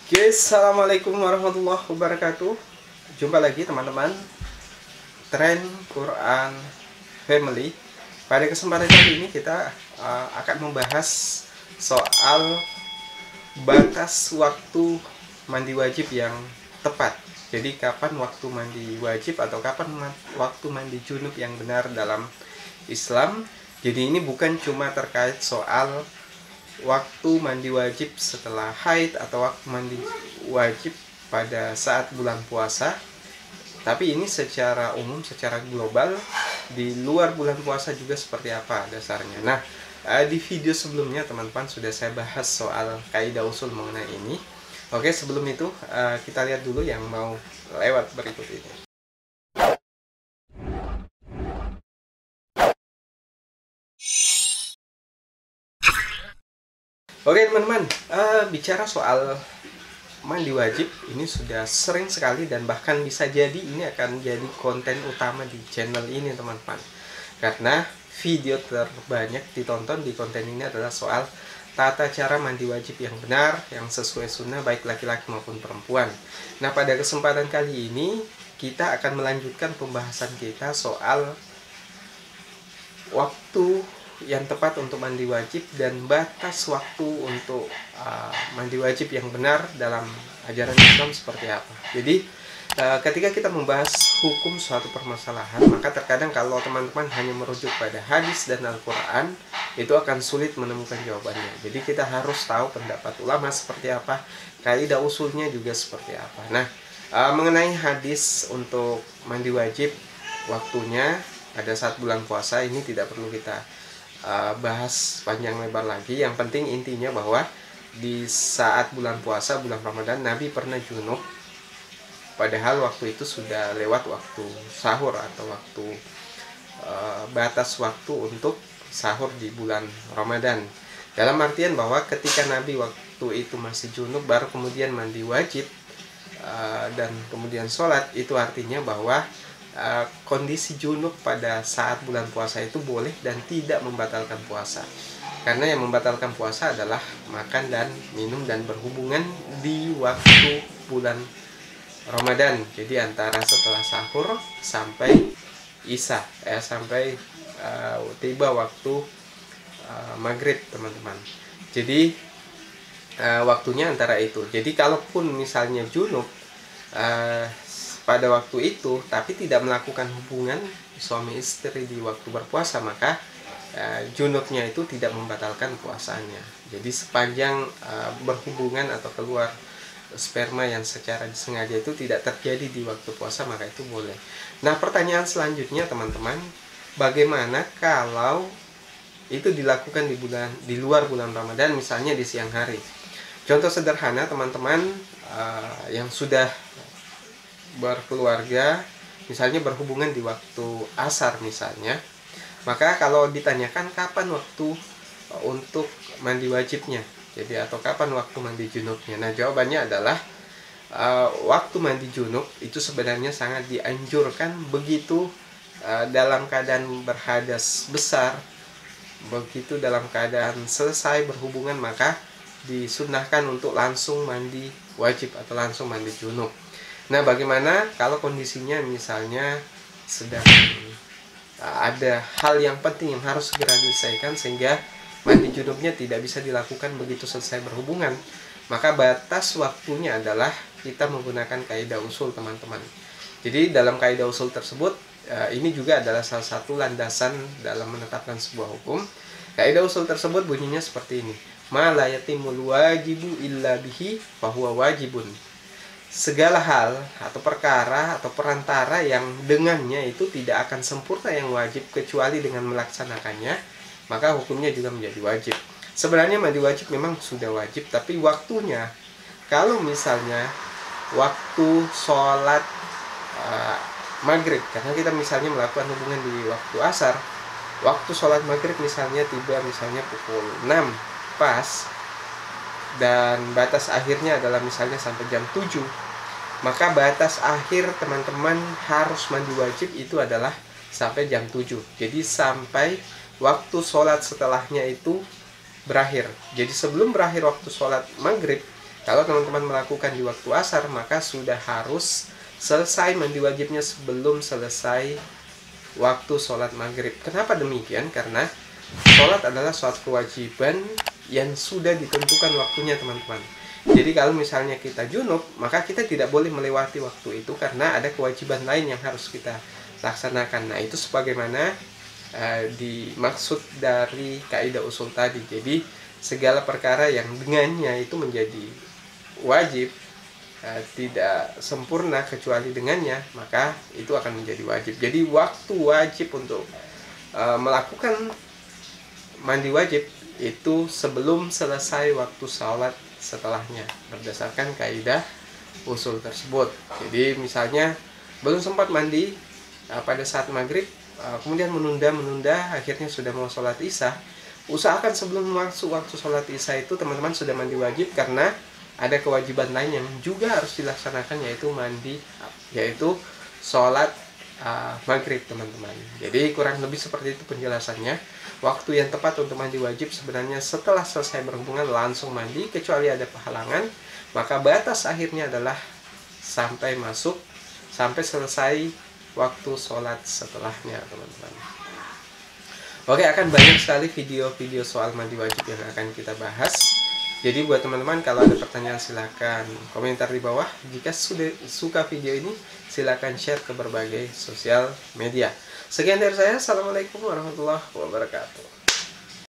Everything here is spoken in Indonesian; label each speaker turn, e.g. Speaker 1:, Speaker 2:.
Speaker 1: Oke, assalamualaikum warahmatullahi wabarakatuh. Jumpa lagi teman-teman, Tren Quran Family. Pada kesempatan kali ini kita akan membahas soal batas waktu mandi wajib yang tepat. Jadi kapan waktu mandi wajib atau kapan waktu mandi junub yang benar dalam Islam. Jadi ini bukan cuma terkait soal waktu mandi wajib setelah haid atau waktu mandi wajib pada saat bulan puasa, tapi ini secara umum, secara global, di luar bulan puasa juga seperti apa dasarnya. Nah, di video sebelumnya teman-teman sudah saya bahas soal kaidah usul mengenai ini. Oke, sebelum itu kita lihat dulu yang mau lewat berikut ini. Oke teman-teman, bicara soal mandi wajib ini sudah sering sekali dan bahkan bisa jadi ini akan jadi konten utama di channel ini teman-teman. Karena video terbanyak ditonton di konten ini adalah soal tata cara mandi wajib yang benar, yang sesuai sunnah baik laki-laki maupun perempuan. Nah, pada kesempatan kali ini kita akan melanjutkan pembahasan kita soal waktu yang tepat untuk mandi wajib dan batas waktu untuk mandi wajib yang benar dalam ajaran Islam seperti apa. Jadi ketika kita membahas hukum suatu permasalahan, maka terkadang kalau teman-teman hanya merujuk pada hadis dan Al-Quran, itu akan sulit menemukan jawabannya. Jadi kita harus tahu pendapat ulama seperti apa, kaidah usulnya juga seperti apa. Nah, mengenai hadis untuk mandi wajib waktunya pada saat bulan puasa ini tidak perlu kita bahas panjang lebar lagi. Yang penting intinya bahwa di saat bulan puasa, bulan Ramadan, Nabi pernah junub, padahal waktu itu sudah lewat waktu sahur atau waktu batas waktu untuk sahur di bulan Ramadan. Dalam artian bahwa ketika Nabi waktu itu masih junub baru kemudian mandi wajib dan kemudian sholat, itu artinya bahwa kondisi junub pada saat bulan puasa itu boleh dan tidak membatalkan puasa. Karena yang membatalkan puasa adalah makan dan minum dan berhubungan di waktu bulan Ramadan. Jadi antara setelah sahur sampai isya, sampai tiba waktu maghrib teman-teman. Jadi waktunya antara itu. Jadi kalaupun misalnya junub pada waktu itu tapi tidak melakukan hubungan suami istri di waktu berpuasa, maka junubnya itu tidak membatalkan puasanya. Jadi sepanjang berhubungan atau keluar sperma yang secara disengaja itu tidak terjadi di waktu puasa, maka itu boleh. Nah, pertanyaan selanjutnya teman-teman, bagaimana kalau itu dilakukan di luar bulan Ramadan, misalnya di siang hari? Contoh sederhana teman-teman yang sudah berkeluarga, misalnya berhubungan di waktu asar misalnya, maka kalau ditanyakan kapan waktu untuk mandi wajibnya, jadi atau kapan waktu mandi junubnya, nah jawabannya adalah waktu mandi junub itu sebenarnya sangat dianjurkan begitu dalam keadaan berhadas besar, begitu dalam keadaan selesai berhubungan, maka disunnahkan untuk langsung mandi wajib atau langsung mandi junub. Nah, bagaimana kalau kondisinya misalnya sedang ada hal yang penting yang harus segera diselesaikan sehingga mandi junubnya tidak bisa dilakukan begitu selesai berhubungan? Maka batas waktunya adalah kita menggunakan kaidah usul teman-teman. Jadi dalam kaidah usul tersebut ini juga adalah salah satu landasan dalam menetapkan sebuah hukum. Kaidah usul tersebut bunyinya seperti ini: ma la yatimul wajibu illa bihi fahuwa wajibun. Segala hal atau perkara atau perantara yang dengannya itu tidak akan sempurna yang wajib kecuali dengan melaksanakannya, maka hukumnya juga menjadi wajib. Sebenarnya mandi wajib memang sudah wajib, tapi waktunya, kalau misalnya waktu sholat maghrib, karena kita misalnya melakukan hubungan di waktu asar, waktu sholat maghrib misalnya tiba misalnya pukul 6 pas, dan batas akhirnya adalah misalnya sampai jam 7, maka batas akhir teman-teman harus mandi wajib itu adalah sampai jam 7. Jadi sampai waktu sholat setelahnya itu berakhir. Jadi sebelum berakhir waktu sholat maghrib, Kalau teman-teman melakukan di waktu asar, maka sudah harus selesai mandi wajibnya sebelum selesai waktu sholat maghrib. Kenapa demikian? Karena sholat adalah suatu kewajiban yang sudah ditentukan waktunya, teman-teman. Jadi kalau misalnya kita junub, maka kita tidak boleh melewati waktu itu karena ada kewajiban lain yang harus kita laksanakan. Nah, itu sebagaimana dimaksud dari kaidah usul tadi. Jadi segala perkara yang dengannya itu menjadi wajib, tidak sempurna kecuali dengannya, maka itu akan menjadi wajib. Jadi waktu wajib untuk melakukan mandi wajib itu sebelum selesai waktu sholat setelahnya, berdasarkan kaidah usul tersebut. Jadi misalnya belum sempat mandi pada saat maghrib, kemudian menunda, akhirnya sudah mau sholat isya, usahakan sebelum waktu sholat isya itu teman-teman sudah mandi wajib, karena ada kewajiban lain yang juga harus dilaksanakan, yaitu sholat maghrib, teman-teman. Jadi kurang lebih seperti itu penjelasannya. Waktu yang tepat untuk mandi wajib sebenarnya setelah selesai berhubungan langsung mandi, kecuali ada halangan, maka batas akhirnya adalah sampai selesai waktu sholat setelahnya, teman-teman. Oke, akan banyak sekali video-video soal mandi wajib yang akan kita bahas. Jadi buat teman-teman, kalau ada pertanyaan silakan komentar di bawah. Jika sudah suka video ini, silakan share ke berbagai sosial media. Sekian dari saya. Assalamualaikum warahmatullahi wabarakatuh.